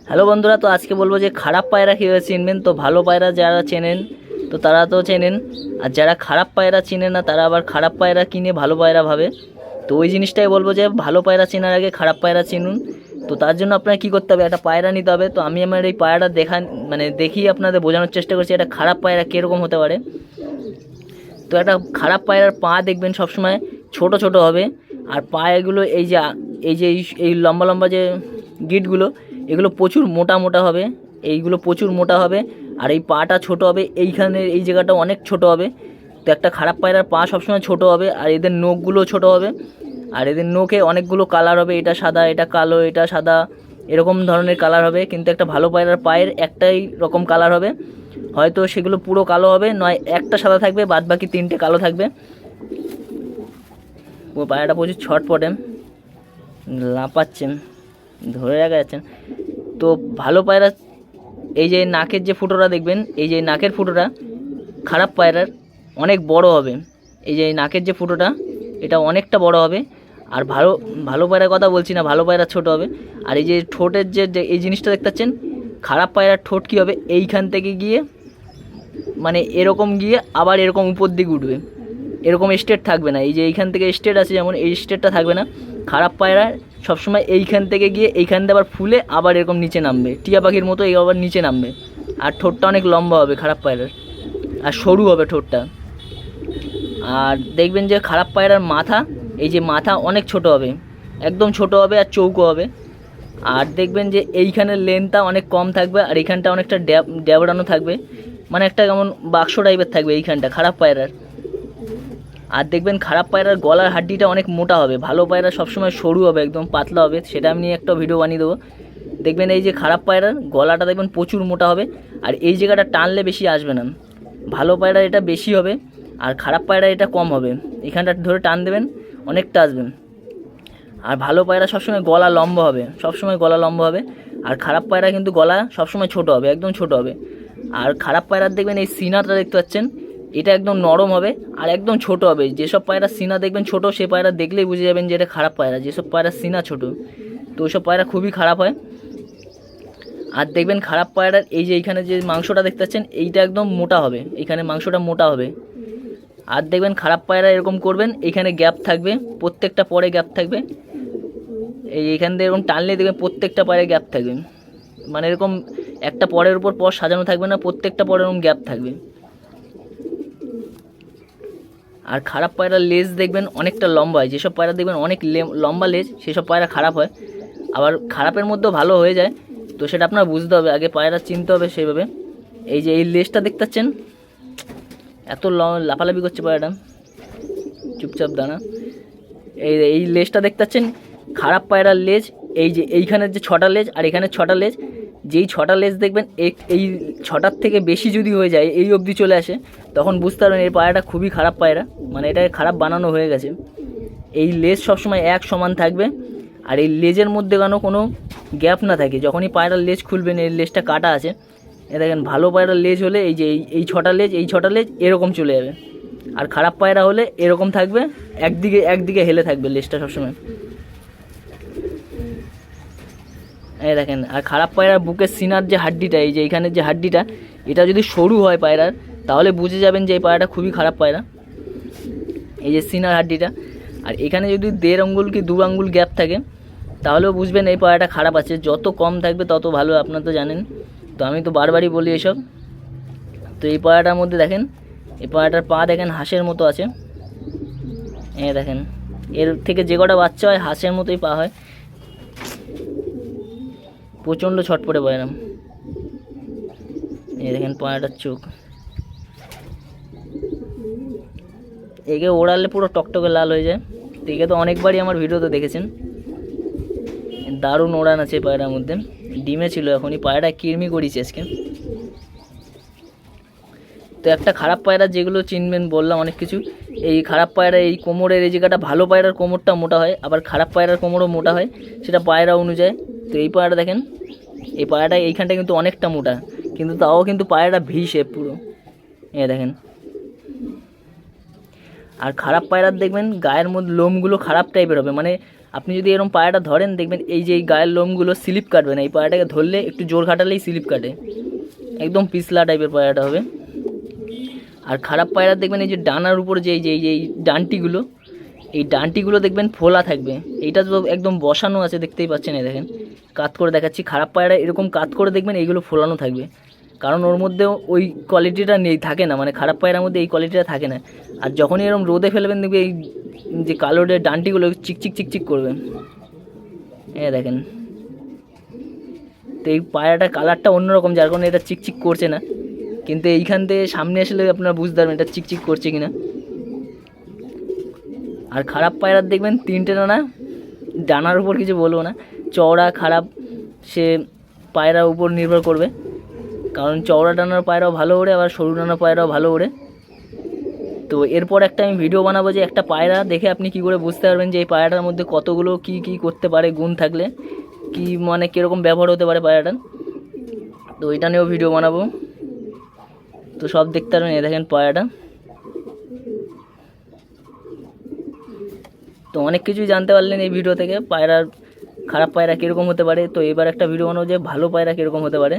Hello বন্ধুরা, তো আজকে বলবো যে খারাপ পায়রা কীভাবে চিনবেন। তো ভালো পায়রা যারা চেনেন তো তারা তো চেনেন, আর যারা খারাপ পায়রা চিনে না তারা আবার খারাপ পায়রা কিনে ভালো পায়রা ভাবে। তো ওই জিনিসটাই বলবো যে ভালো পায়রা চেনার আগে খারাপ পায়রা চিনুন। তো তার জন্য আপনার কী করতে হবে, একটা পায়রা নিতে হবে। তো আমি আমার এই পায়রাটা দেখিয়ে আপনাদের বোঝানোর চেষ্টা করছি এটা খারাপ পায়রা কীরকম হতে পারে। তো একটা খারাপ পায়রার পা দেখবেন সবসময় ছোট ছোট হবে, আর পায়েগুলো এই লম্বা লম্বা যে গিঁটগুলো এগুলো প্রচুর মোটা মোটা হবে, এইগুলো প্রচুর মোটা হবে। আর এই পাটা ছোট হবে, এইখানে এই জায়গাটা অনেক ছোট হবে। তো একটা খারাপ পায়রার পা সবসময় ছোট হবে, আর এদের নখগুলো ছোট হবে, আর এদের নখে অনেকগুলো কালার হবে, এটা সাদা, এটা কালো, এটা সাদা, এরকম ধরনের কালার হবে। কিন্তু একটা ভালো পায়রার পায়ের একটাই রকম কালার হবে, হয়তো সেগুলো পুরো কালো হবে, নয় একটা সাদা থাকবে, বাদ বাকি তিনটে কালো থাকবে। ও পায়রাটা প্রচুর ছটপটে, লাফাচ্ছেন, ধরে রাখা যাচ্ছেন। তো ভালো পায়রা এই যে নাকের যে ফুটোটা দেখবেন, এই যে নাকের ফুটোটা খারাপ পায়রার অনেক বড় হবে। এই যে নাকের যে ফুটোটা এটা অনেকটা বড় হবে। আর ভালো ভালো পায়রার কথা বলছি না, ভালো পায়রা ছোট হবে। আর এই যে ঠোঁটের যে এই জিনিসটা দেখতে পাচ্ছেন, খারাপ পায়রার ঠোঁট কী হবে, এইখান থেকে গিয়ে মানে এরকম গিয়ে আবার এরকম উপর দিকে উঠবে, এরকম স্টেট থাকবে না। এই যে এইখান থেকে স্টেট আছে, যেমন এই স্টেটটা থাকবে না। খারাপ পায়রা সবসময় এইখান থেকে গিয়ে এইখান থেকে আবার ফুলে আবার এরকম নিচে নামবে, টিয়া পাখির মতো এই আবার নিচে নামবে। আর ঠোঁটটা অনেক লম্বা হবে খারাপ পায়রার, আর সরু হবে ঠোঁটটা। আর দেখবেন যে খারাপ পায়রার মাথা, এই যে মাথা অনেক ছোট হবে, একদম ছোট হবে আর চৌকো হবে। আর দেখবেন যে এইখানের লেন্থটা অনেক কম থাকবে, আর এইখানটা অনেকটা ড্যাবড়ানো থাকবে, মানে একটা কেমন বাক্স টাইপের থাকবে এইখানটা খারাপ পায়রার। আর দেখবেন খারাপ পায়রার গলার হাড্ডিটা অনেক মোটা হবে, ভালো পায়রা সবসময় সরু হবে, একদম পাতলা হবে। সেটা আমি একটা ভিডিও বানিয়ে দেবো। দেখবেন এই যে খারাপ পায়রার গলাটা দেখবেন প্রচুর মোটা হবে, আর এই জায়গাটা টানলে বেশি আসবে না। ভালো পায়রা এটা বেশি হবে, আর খারাপ পায়রা এটা কম হবে। এখানটা ধরে টান দেবেন, অনেকটা আসবেন। আর ভালো পায়রা সবসময় গলা লম্বা হবে, সবসময় গলা লম্বা হবে। আর খারাপ পায়রা কিন্তু গলা সবসময় ছোট হবে, একদম ছোট হবে। আর খারাপ পায়রার দেখবেন এই সিনাটা দেখতে পাচ্ছেন, এটা একদম নরম হবে আর একদম ছোট হবে। যেসব পায়রা সিনা দেখবেন ছোট, সে পায়রা দেখলেই বুঝে যাবেন যে এটা খারাপ পায়রা। যেসব পায়রা সিনা ছোট, তো ওইসব পায়রা খুবই খারাপ হয়। আর দেখবেন খারাপ পায়রার এই যে এইখানে যে মাংসটা দেখতে পাচ্ছেন, এইটা একদম মোটা হবে, এইখানে মাংসটা মোটা হবে। আর দেখবেন খারাপ পায়রা এরকম করবেন, এইখানে গ্যাপ থাকবে, প্রত্যেকটা পরে গ্যাপ থাকবে। এইখান দিয়ে এরকম টানলে দেখবেন প্রত্যেকটা পায়ে গ্যাপ থাকবে, মানে এরকম একটা পরের উপর পর সাজানো থাকবে না, প্রত্যেকটা পরে এরকম গ্যাপ থাকবে। আর খারাপ পায়রার লেজ দেখবেন অনেকটা লম্বা হয়, যেসব পায়রা দেখবেন অনেক লম্বা লেজ, সেসব পায়রা খারাপ হয়। আবার খারাপের মধ্যেও ভালো হয়ে যায়, তো সেটা আপনার বুঝতে হবে, আগে পায়রা চিনতে হবে সেইভাবে। এই যে এই লেজটা দেখতে পাচ্ছেন, এত লাফালাফি করছে পায়রাটা, চুপচাপ দানা। এই লেজটা দেখতে পাচ্ছেন, খারাপ পায়রার লেজ, এই যে এইখানের যে ছটা লেজ আর এখানে ছটা লেজ, যেই ছটা লেজ দেখবেন এই ছটার থেকে বেশি যদি হয়ে যায়, এই অবধি চলে আসে, তখন বুঝতে পারবেন এই পায়রাটা খুবই খারাপ পায়রা, মানে এটাকে খারাপ বানানো হয়ে গেছে। এই লেজ সবসময় এক সমান থাকবে, আর এই লেজের মধ্যে কোনো গ্যাপ না থাকে। যখনই পায়রার লেজ খুলবেন, এই লেজটা কাটা আছে, এ দেখেন ভালো পায়রার লেজ হলে এই যে এই ছটা লেজ এরকম চলে যাবে। আর খারাপ পায়রা হলে এরকম থাকবে, একদিকে হেলে থাকবে লেজটা সবসময়, এই দেখেন। আর খারাপ পায়রার বুকের সিনার যে হাড্ডিটা, এই যে এইখানের যে হাড্ডিটা, এটা যদি সরু হয় পায়রার, তাহলে বুঝে যাবেন যে এই পায়রাটা খুবই খারাপ পায়রা, এই যে সিনার হাড্ডিটা। আর এখানে যদি 1.5 আঙ্গুল কি 2 আঙ্গুল গ্যাপ থাকে, তাহলেও বুঝবেন এই পায়রাটা খারাপ আছে। যত কম থাকবে তত ভালো, আপনারা তো জানেন, তো আমি তো বারবারই বলি এসব। তো এই পায়রাটার মধ্যে দেখেন, এই পায়রাটার পা দেখেন হাঁসের মতো আছে, এই দেখেন, এর থেকে যে কটা বাচ্চা হয় হাঁসের মতোই পা হয়, প্রচণ্ড ছটপটে পায়রা। এই দেখেন পায়রাটার চোখ, একে ওড়ালে পুরো টকটকে লাল হয়ে যায়। তো একে তো অনেকবারই আমার ভিডিওতে দেখেছেন, দারুণ ওড়ান আছে পায়রার মধ্যে। ডিমে ছিল এখনই, পায়রাটা কিরমি করিছে আজকে। তো একটা খারাপ পায়রা যেগুলো চিনবেন, বললাম অনেক কিছু। এই খারাপ পায়রা এই কোমরের এই জায়গাটা, ভালো পায়রার কোমরটা মোটা হয়, আবার খারাপ পায়রার কোমরও মোটা হয়, সেটা পায়রা অনুযায়ী। তো এই পায়রাটা দেখেন, এই পায়রাটা এইখানটা কিন্তু অনেকটা মোটা, কিন্তু তাও কিন্তু পায়রাটা ভি শেপ পুরো, এ দেখেন। আর খারাপ পায়রার দেখবেন গায়ের মধ্যে লোমগুলো খারাপ টাইপের হবে, মানে আপনি যদি এরকম পায়রাটা ধরেন দেখবেন এই যে এই গায়ের লোমগুলো স্লিপ কাটবে না, এই পায়রাটাকে ধরলে একটু জোর খাটালেই স্লিপ কাটে, একদম পিছলা টাইপের পায়রাটা হবে। আর খারাপ পায়রা দেখবেন এই যে ডানার উপর যে এই ডান্টিগুলো, এই ডান্টিগুলো দেখবেন ফোলা থাকবে। এইটা তো একদম বসানো আছে, দেখতেই পাচ্ছেন, এই দেখেন কাত করে দেখাচ্ছি। খারাপ পায়রা এরকম কাত করে দেখবেন এইগুলো ফোলানো থাকবে, কারণ ওর মধ্যে ওই কোয়ালিটিটা নেই, থাকে না, মানে খারাপ পায়রার মধ্যে এই কোয়ালিটিটা থাকে না। আর যখনই এরকম রোদে ফেলবেন দেখবে এই যে কালো ডান্টিগুলো চিকচিক চিকচিক করবে, হ্যাঁ দেখেন। তো এই পায়রাটার কালারটা অন্যরকম, যার কারণে এটা চিকচিক করছে না, কিন্তু এইখান থেকে সামনে আসলে আপনারা বুঝতে পারবেন এটা চিকচিক করছে কিনা। আর খারাপ পায়রার দেখবেন 3টে ডানা, ডানার উপর কিছু বলবো না, চওড়া খারাপ সে পায়রার উপর নির্ভর করবে, কারণ চওড়া ডানার পায়রাও ভালো ওড়ে, আবার সরু ডানার পায়রাও ভালো ওড়ে। তো এরপর একটা আমি ভিডিও বানাবো যে একটা পায়রা দেখে আপনি কি করে বুঝতে পারবেন যে এই পায়রাটার মধ্যে কতগুলো কি কি করতে পারে, গুণ থাকলে কি মানে কীরকম ব্যবহার হতে পারে পায়রাটার, তো এটা নিয়েও ভিডিও বানাবো। তো সব দেখতে পারবেন, এই দেখেন পায়রাটা। তো অনেক কিছুই জানতে পারলেন এই ভিডিও থেকে, পায়রার খারাপ পায়রা কীরকম হতে পারে। তো এবার একটা ভিডিও বানাবো যে ভালো পায়রা কীরকম হতে পারে।